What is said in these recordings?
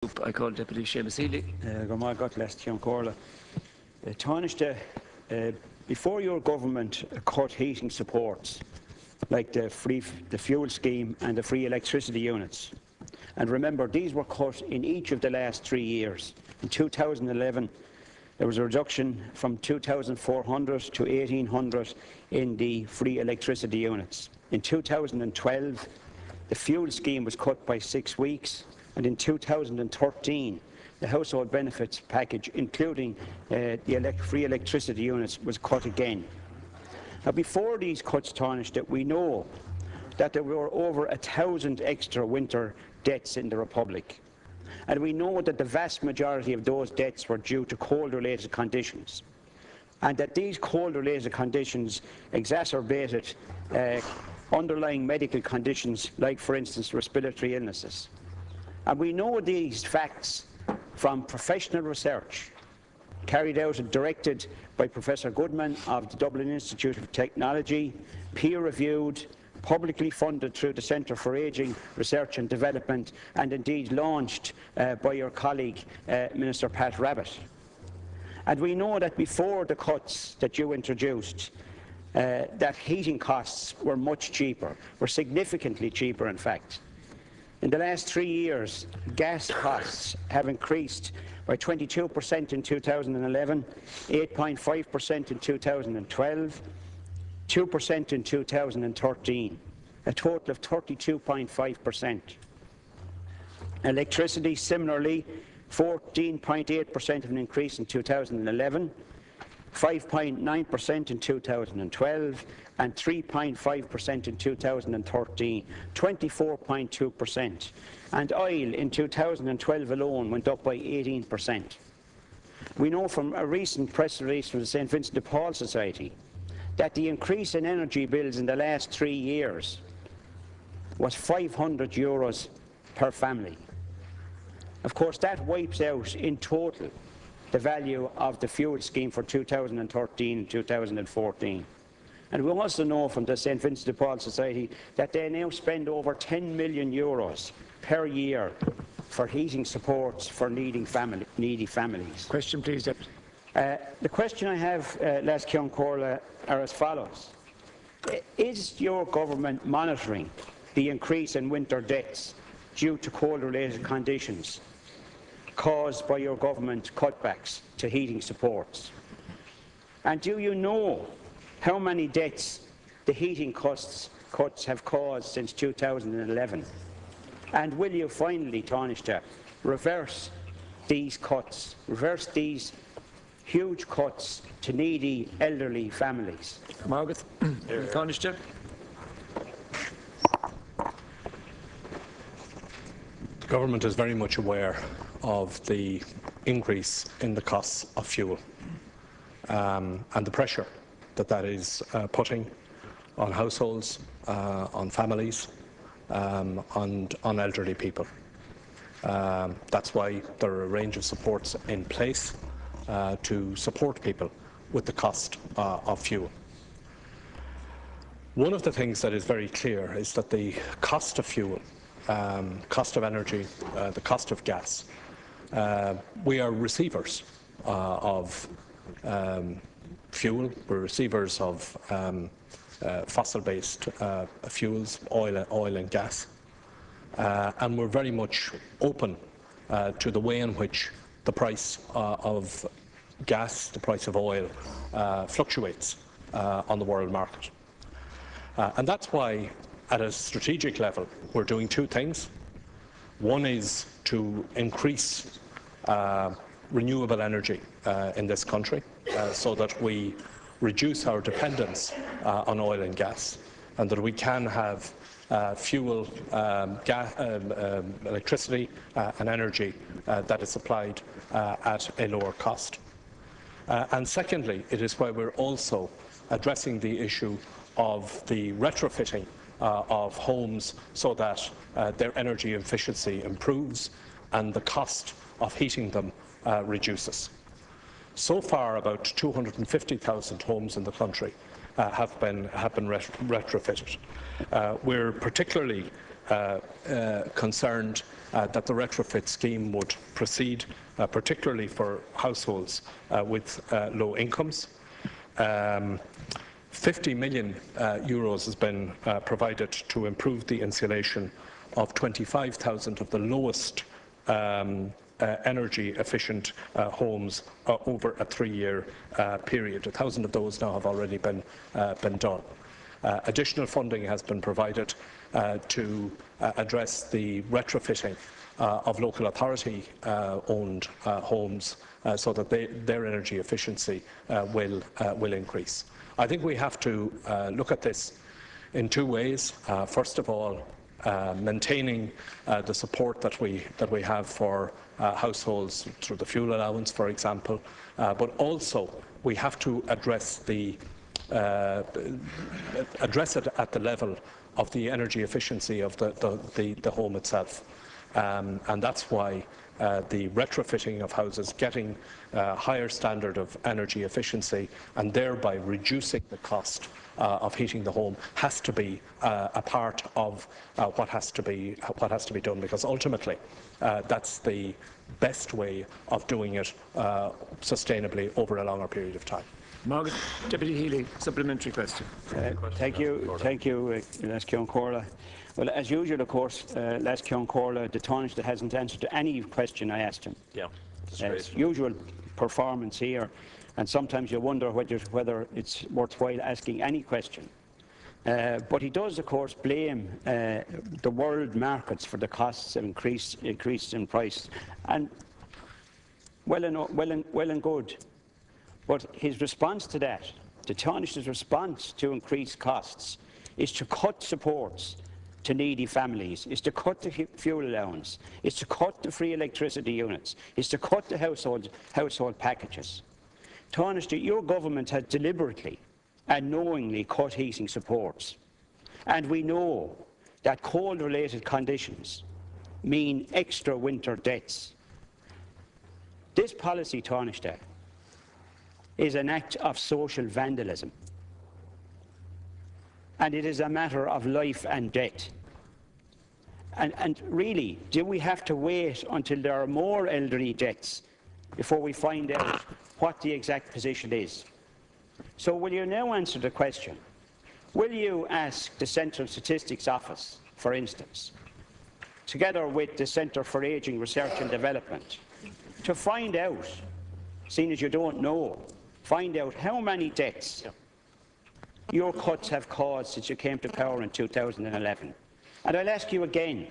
I call Deputy Seamus Healy. Before your government cut heating supports like the fuel scheme and the free electricity units, and remember these were cut in each of the last 3 years. In 2011 there was a reduction from 2,400 to 1,800 in the free electricity units. In 2012 the fuel scheme was cut by 6 weeks, and in 2013 the household benefits package, including the free electricity units, was cut again. Now, before these cuts, Taoiseach, we know that there were over 1,000 extra winter deaths in the Republic, and we know that the vast majority of those deaths were due to cold-related conditions, and that these cold-related conditions exacerbated underlying medical conditions like, for instance, respiratory illnesses. And we know these facts from professional research carried out and directed by Professor Goodman of the Dublin Institute of Technology, peer-reviewed, publicly funded through the Centre for Ageing Research and Development, and indeed launched by your colleague, Minister Pat Rabbitte. And we know that before the cuts that you introduced, that heating costs were much cheaper, were significantly cheaper in fact. In the last 3 years, gas costs have increased by 22% in 2011, 8.5% in 2012, 2% in 2013, a total of 32.5%. Electricity, similarly, 14.8% of an increase in 2011, 5.9% in 2012, and 3.5% in 2013, 24.2%. And oil in 2012 alone went up by 18%. We know from a recent press release from the St Vincent de Paul Society that the increase in energy bills in the last 3 years was €500 per family. Of course, that wipes out in total the value of the fuel scheme for 2013 and 2014. And we also know from the St Vincent de Paul Society that they now spend over €10 million per year for heating supports for needy families. Question, please, Deputy. The question I have, Les Cion Corla, are as follows. Is your government monitoring the increase in winter deaths due to cold-related conditions caused by your government cutbacks to heating supports? And do you know how many deaths the heating cuts have caused since 2011? And will you finally, Taoiseach, reverse these cuts, reverse these huge cuts to needy elderly families? Margaret, Taoiseach. The government is very much aware of the increase in the costs of fuel and the pressure that is putting on households, on families, and on elderly people. That's why there are a range of supports in place to support people with the cost of fuel. One of the things that is very clear is that the cost of fuel, cost of energy, the cost of gas, we are receivers of fuel, we're receivers of fossil-based fuels, oil and gas, and we're very much open to the way in which the price of gas, the price of oil, fluctuates on the world market. And that's why, at a strategic level, we're doing two things. One is to increase renewable energy in this country so that we reduce our dependence on oil and gas, and that we can have fuel, electricity and energy that is supplied at a lower cost. And secondly, it is why we're also addressing the issue of the retrofitting of homes so that their energy efficiency improves and the cost of heating them reduces. So far, about 250,000 homes in the country have been retrofitted. We're particularly concerned that the retrofit scheme would proceed, particularly for households with low incomes. 50 million euros has been provided to improve the insulation of 25,000 of the lowest energy efficient homes over a 3-year period. 1,000 of those now have already been done. Additional funding has been provided to address the retrofitting of local authority owned homes so that their energy efficiency will increase. I think we have to look at this in 2 ways. First of all, maintaining the support that we have for households through the fuel allowance, for example, but also we have to address it at the level of the energy efficiency of the home itself. And that's why the retrofitting of houses, getting a higher standard of energy efficiency and thereby reducing the cost of heating the home has to be a part of what has to be done, because ultimately that's the best way of doing it sustainably over a longer period of time. Margaret, Deputy Healy, supplementary question. Thank you, Les Corla. Well, as usual, of course, Les Corla, the Taoiseach hasn't answered to any question I asked him. Yeah, It's usual performance here, and sometimes you wonder whether it's worthwhile asking any question. But he does, of course, blame the world markets for the costs of increase in price, and well and good. But his response to that, the Taoiseach's response to increased costs, is to cut supports to needy families, is to cut the fuel allowance, is to cut the free electricity units, is to cut the household packages. Taoiseach, your government has deliberately and knowingly cut heating supports. And we know that cold-related conditions mean extra winter deaths. This policy, Taoiseach, is an act of social vandalism. And it is a matter of life and death. And really, do we have to wait until there are more elderly deaths before we find out what the exact position is? So will you now answer the question? Will you ask the Central Statistics Office, for instance, together with the Centre for Ageing Research and Development, to find out, seeing as you don't know, find out how many deaths your cuts have caused since you came to power in 2011? And I'll ask you again,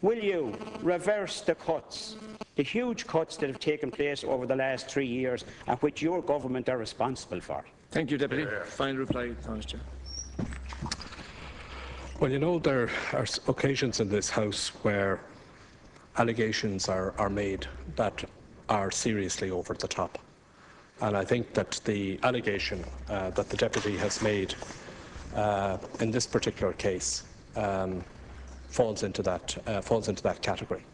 will you reverse the cuts, the huge cuts that have taken place over the last 3 years and which your government are responsible for? Thank you, Deputy. Final reply, Taoiseach. Well, you know, there are occasions in this House where allegations are made that are seriously over the top. And I think that the allegation that the Deputy has made in this particular case falls into that category.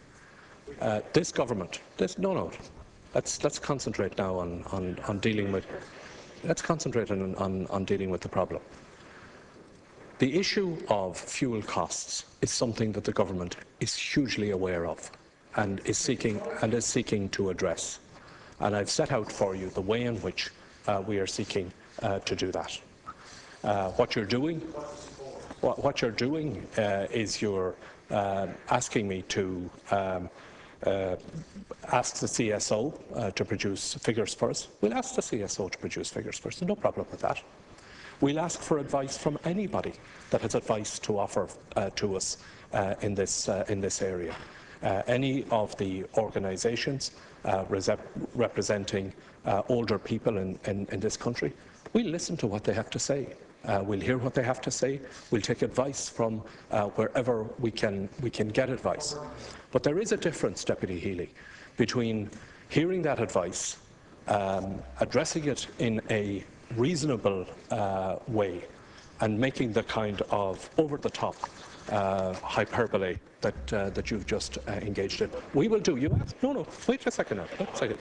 This government, let's concentrate now on dealing with. Let's concentrate on dealing with the problem. The issue of fuel costs is something that the government is hugely aware of and is seeking to address. And I've set out for you the way in which we are seeking to do that. What you're doing is you're asking me to ask the CSO to produce figures for us. We'll ask the CSO to produce figures for us. No problem with that. We'll ask for advice from anybody that has advice to offer to us in this area. Any of the organisations representing older people in this country, we'll listen to what they have to say. We'll hear what they have to say. We'll take advice from wherever we can get advice. But there is a difference, Deputy Healy, between hearing that advice, addressing it in a reasonable way, and making the kind of over-the-top hyperbole that you've just engaged in. We will do. You asked. No. Wait a second now. Wait a second.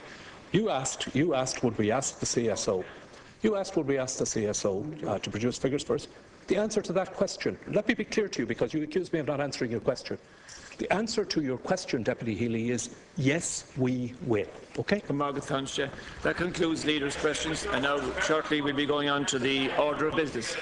You asked. Would we ask the CSO? You asked. Would we ask the CSO to produce figures for us? The answer to that question. Let me be clear to you, because you accused me of not answering your question. The answer to your question, Deputy Healy, is yes, we will. Okay? That concludes leaders' questions, and now shortly we'll be going on to the order of business.